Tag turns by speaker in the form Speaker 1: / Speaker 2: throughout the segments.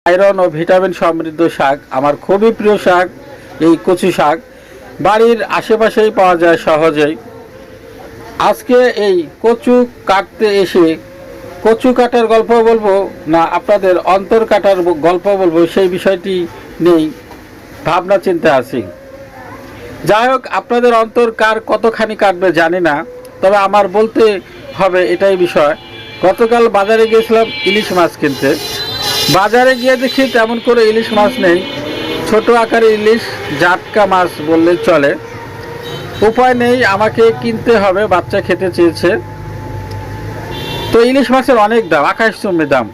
Speaker 1: Iron ও vitamin সমৃদ্ধ শাক, আমার খুবই প্রিয় শাক এই কচু শাক। বাড়ির আশেপাশেই পাওয়া যায় সহজেই। আজকে এই কচু কাটতে এসে কচু কাটার গল্প বলবো না আপনাদের অন্তর কাটার গল্প বলবো, সেই বিষয়টি নেই ভাবনা চিন্তা আছি। যাই হোক, আপনাদের অন্তর কার কতখানি কাটবে জানি না, তবে আমার বলতে হবে এটাই বিষয়। গতকাল বাজারে গিয়েছিলাম ইলিশ মাছ কিনতে। বাজারে গিয়ে দেখি তেমন করে ইলিশ মাছ নেই, ছোট আকারের ইলিশ, জাটকা মাছ বললে চলে। উপায় নেই, আমাকে কিনতে হবে, বাচ্চা খেতে চেয়েছে। তো ইলিশ মাছের অনেক দাম, আকাশচুম্বী দাম।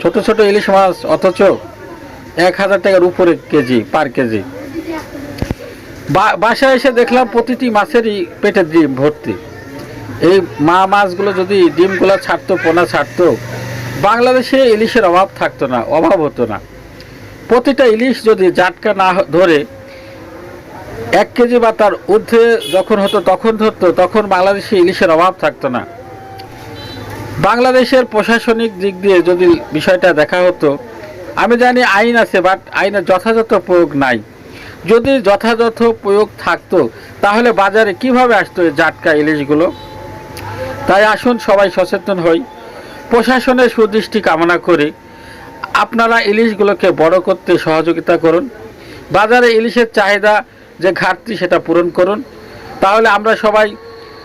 Speaker 1: ছোট ছোট ইলিশ মাছ অথচ 1000 টাকার উপরে কেজি, পার কেজি। বাসায় এসে দেখলাম প্রতিটি মাছেরই পেটে ডিম ভর্তি। এই মা মাছগুলো যদি ডিমগুলো ছাড়তো, পোনা ছাড়তো, বাংলাদেশে ইলিশের অভাব থাকতো না, অভাব হতো না। প্রতিটা ইলিশ যদি জাটকা না ধরে 1 কেজি বা তার ঊর্ধ্বে যখন হতো তখন ধরতো, তখন বাংলাদেশে ইলিশের অভাব থাকতো না। বাংলাদেশের প্রশাসনিক দিক দিয়ে যদি বিষয়টা দেখা হতো, আমি জানি আইন আছে, বাট আইনের যথাযথ প্রয়োগ নাই। যদি যথাযথ প্রয়োগ থাকতো তাহলে বাজারে কিভাবে আসতো এই জাটকা ইলিশগুলো? তাই আসুন সবাই সচেতন হই, প্রশাসনের সুদৃষ্টি কামনা করি। আপনারা ইলিশগুলোকে বড় করতে সহযোগিতা করুন, বাজারে ইলিশের চাহিদা যে ঘাটতি সেটা পূরণ করুন। তাহলে আমরা সবাই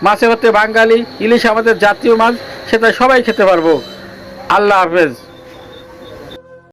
Speaker 1: মাছে ভাতে বাঙালি, ইলিশ আমাদের জাতীয় মাছ, সেটা সবাই খেতে পারবো। আল্লাহ হাফেজ।